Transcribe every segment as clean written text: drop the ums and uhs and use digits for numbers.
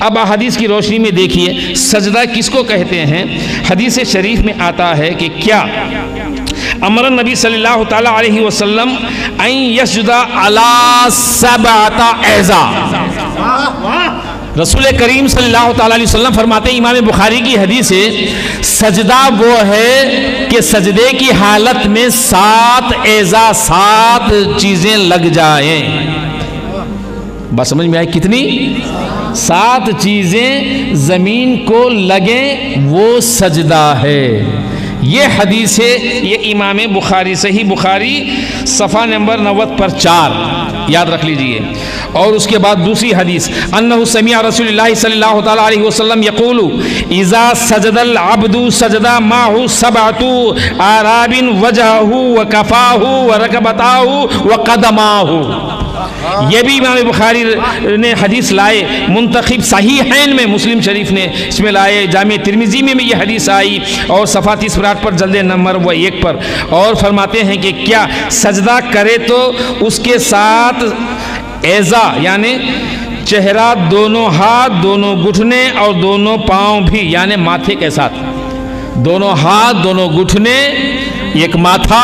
اب حدیث کی روشنی میں دیکھیے سجدہ کس کو کہتے ہیں۔ حدیث شریف میں آتا ہے کہ کیا امر نبی صلی اللہ تعالی علیہ وسلم ان یسجد علی سبعۃ اعضاء، رسول کریم صلی اللہ تعالی علیہ وسلم فرماتے ہیں، امام بخاری کی حدیث ہے، سجدہ وہ ہے کہ سجدے کی حالت میں 7 اعضاء، 7 چیزیں لگ جائیں۔ بات سمجھ میں آئی؟ کتنی؟ 7 چیزیں زمین کو لگیں، وہ سجدہ ہے۔ یہ حدیث ہے، یہ امام بخاری، صحیح بخاری صفحہ نمبر 90 پر 4 یاد رکھ لیجئے۔ اور اس کے بعد دوسری حدیث، انہ سمع رسول اللہ صلی اللہ تعالی علیہ وسلم یقول اذا سجد العبد سجد معه 7 اعراب وجهه وكفاه وركبتاه وقدماه۔ یہ بھی امام بخاری نے حدیث لائے، منتخب صحیحین میں مسلم شریف نے اس میں لائے، جامع ترمذی میں یہ حدیث آئی اور صفحہ 30 پر جلد نمبر 1 پر، اور فرماتے ہیں کہ کیا سجدہ کرے تو اس کے ساتھ اعضاء یعنی چہرہ، دونوں ہاتھ، دونوں گھٹنے اور دونوں پاؤں بھی، یعنی ماتھے کے ساتھ دونوں ہاتھ، دونوں گھٹنے، ایک ماتھا،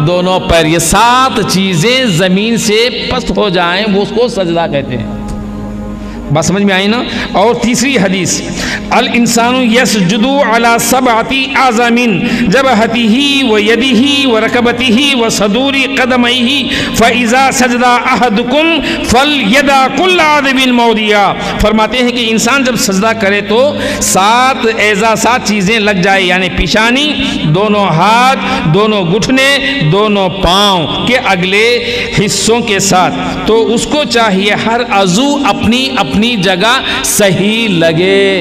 دونوں پیر، یہ 7 چیزیں زمین سے پست ہو جائیں، وہ اس کو سجدہ کہتے ہیں۔ بات سمجھ میں آئی نا؟ اور تیسری حدیث، الانسان یسجد علی 7 اعضاء جبہتہ ویدہ ورکبتہ وصدور قدمہ فاذا سجد احدکم فلیدع کل عضو موضعہ۔ فرماتے ہیں کہ انسان جب سجدہ کرے تو 7 اعضاء، 7 چیزیں لگ جائے، یعنی پیشانی، دونوں ہاتھ، دونوں گھٹنے، دونوں پاؤں کے اگلے حصوں کے ساتھ، تو اس کو چاہیے ہر عضو اپنی جگہ صحیح لگے۔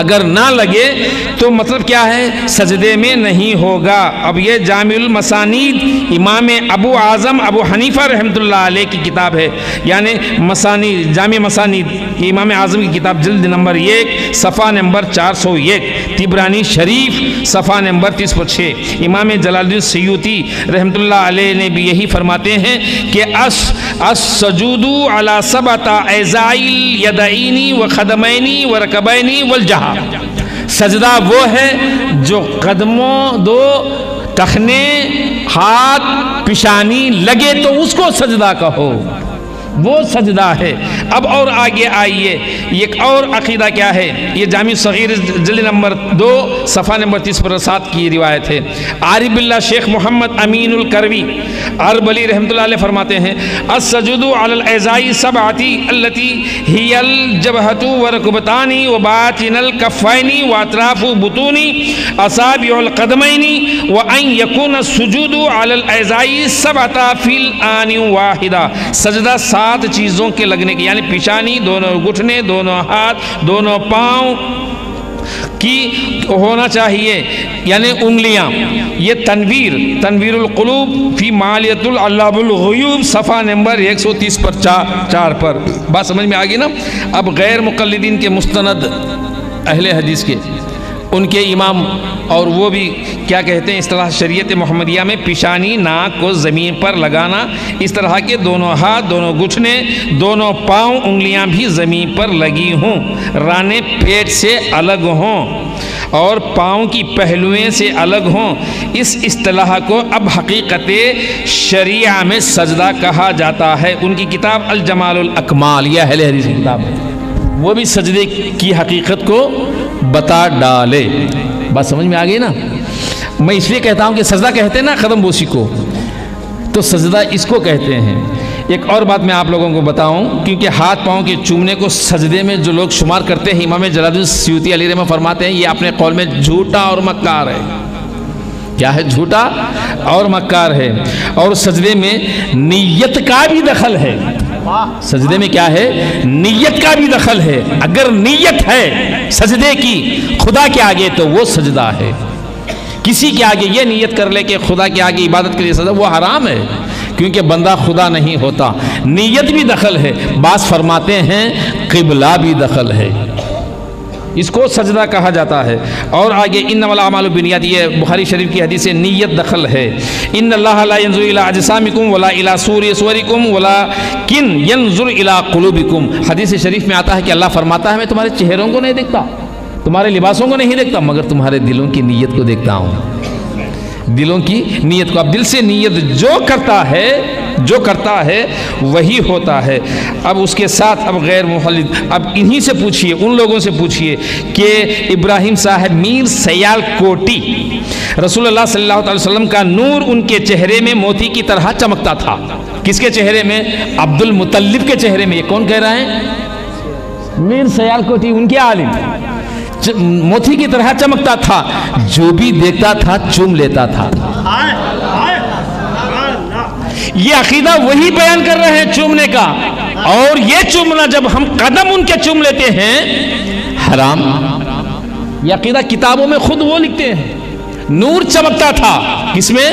اگر نہ لگے تو مطلب کیا ہے؟ سجدے میں نہیں ہوگا۔ اب یہ جامع المسانید امام ابو اعظم ابو حنیفہ رحمۃ اللہ علیہ کی کتاب ہے، یعنی مسانید، جامع مسانید امام اعظم کی کتاب، جلد نمبر 1 صفحہ نمبر 401، طبرانی شریف صفحہ نمبر 30 پر 6۔ امام جلال الدین سیوطی رحمۃ اللہ علیہ نے بھی یہی فرماتے ہیں کہ السجود علی 7 اعضاء الیدین وخدمین ورکبین والجہہ۔ سجدہ وہ ہے جو قدموں، 2 ٹخنے، ہاتھ، پیشانی لگے تو اس کو سجدہ کہو، وہ سجدہ ہے۔ اب اور آگے آئیے، ایک اور عقیدہ کیا ہے؟ یہ جامع صغیر جلد نمبر 2 صفحہ نمبر 30 پر 7 کی روایت ہے۔ عارف باللہ شیخ محمد امین الکروی اربلی رحمۃ اللہ علیہ فرماتے ہیں، السجود علی الاعضاء 7 التي هي الجبهة والركبتان وباطن الكفين واطراف بطون اصابع القدمين وان يكون السجود على الاعضاء 7 في الآن واحدة۔ سجدہ 7 چیزوں کے لگنے کے، یعنی پیشانی، دونوں گھٹنے، دونوں ہاتھ، دونوں پاؤں کی ہونا چاہیے، یعنی انگلیاں۔ یہ تنویر القلوب فی معالیۃ علام الغیوب صفحہ نمبر 130 پر 4 پر۔ بات سمجھ میں آگی نا؟ اب غیر مقلدین کے مستند اہل حدیث کے، ان کے امام، اور وہ بھی کیا کہتے ہیں اصطلاح شریعت محمدیہ میں، پیشانی، ناک کو زمین پر لگانا، اس طرح کے دونوں ہاتھ، دونوں گھٹنے، دونوں پاؤں، انگلیاں بھی زمین پر لگی ہوں، رانے پیٹ سے الگ ہوں اور پاؤں کی پہلوئیں سے الگ ہوں۔ اس اصطلاح کو اب حقیقت شریعہ میں سجدہ کہا جاتا ہے۔ ان کی کتاب الجمال الاکمال، یہ اہل حدیث کی کتاب ہے، وہ بھی سجدے کی حقیقت کو بتا ڈالے۔ بات سمجھ میں آ گئی نا؟ میں اس لیے کہتا ہوں کہ سجدہ کہتے ہیں نا قدم بوسی کو، تو سجدہ اس کو کہتے ہیں۔ ایک اور بات میں آپ لوگوں کو بتاؤں، کیونکہ ہاتھ پاؤں کے چومنے کو سجدے میں جو لوگ شمار کرتے ہیں، امام جلال الدین سیوطی علیہ رحمہ فرماتے ہیں یہ اپنے قول میں جھوٹا اور مکار ہے۔ کیا ہے؟ جھوٹا اور مکار ہے۔ اور سجدے میں نیت کا بھی دخل ہے۔ سجدے میں کیا ہے؟ نیت کا بھی دخل ہے۔ اگر نیت ہے سجدے کی خدا کے آگے تو وہ سجدہ ہے۔ کسی کے آگے یہ نیت کر لے کہ خدا کے آگے عبادت کے لیے سجدہ، وہ حرام ہے، کیونکہ بندہ خدا نہیں ہوتا۔ نیت بھی دخل ہے، بعض فرماتے ہیں قبلہ بھی دخل ہے۔ اس کو سجدہ کہا جاتا ہے۔ اور آگے انما الاعمال بالنیات، یہ بخاری شریف کی حدیث سے نیت دخل ہے۔ ان اللہ لا ينظر الى اجسامکم ولا الى صورکم ولکن ينظر الى قلوبکم، حدیث شریف میں آتا ہے کہ اللہ فرماتا ہے میں تمہارے چہروں کو نہیں دیکھتا، تمہارے لباسوں کو نہیں دیکھتا، مگر تمہارے دلوں کی نیت کو دیکھتا ہوں، دلوں کی نیت کو۔ اب دل سے نیت جو کرتا ہے وہی ہوتا ہے۔ اب اس کے ساتھ اب غیر مخلد، اب انہی سے پوچھئے، ان لوگوں سے پوچھئے کہ ابراہیم صاحب میر سیال کوٹی، رسول اللہ صلی اللہ علیہ وسلم کا نور ان کے چہرے میں موتی کی طرح چمکتا تھا۔ کس کے چہرے میں؟ عبد المطلب کے چہرے میں۔ یہ کون کہہ رہا ہے؟ میر سیال کوٹی، ان کے عالم، موتی کی طرح چمکتا تھا، جو بھی دیکھتا تھا چوم لیتا تھا۔ یہ عقیدہ وہی بیان کر رہے ہیں چومنے کا، اور یہ چومنا جب ہم قدم ان کے چوم لیتے ہیں حرام۔ یہ عقیدہ کتابوں میں خود وہ لکھتے ہیں۔ نور چمکتا تھا کس میں؟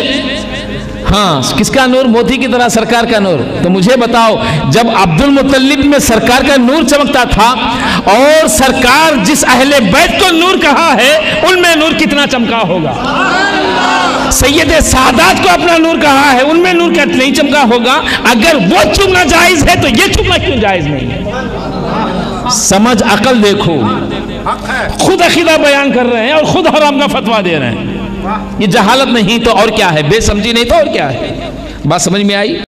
ہاں، کس کا نور؟ موتی کی طرح سرکار کا نور۔ تو مجھے بتاؤ، جب عبد المطلب میں سرکار کا نور چمکتا تھا، اور سرکار جس اہل بیت کو نور کہا ہے ان میں نور کتنا چمکا ہوگا؟ سید سادات کو اپنا نور کہا ہے، ان میں نور نہیں چمکا ہوگا۔ اگر وہ چومنا جائز ہے تو یہ چومنا کیوں جائز نہیں ہے؟ سمجھ عقل دیکھو، خود عقیدہ بیان کر رہے ہیں اور خود حرام کا فتویٰ دے رہے ہیں۔ یہ جہالت نہیں تو اور کیا ہے؟ بے سمجھی نہیں تو اور کیا ہے؟ بات سمجھ میں آئی؟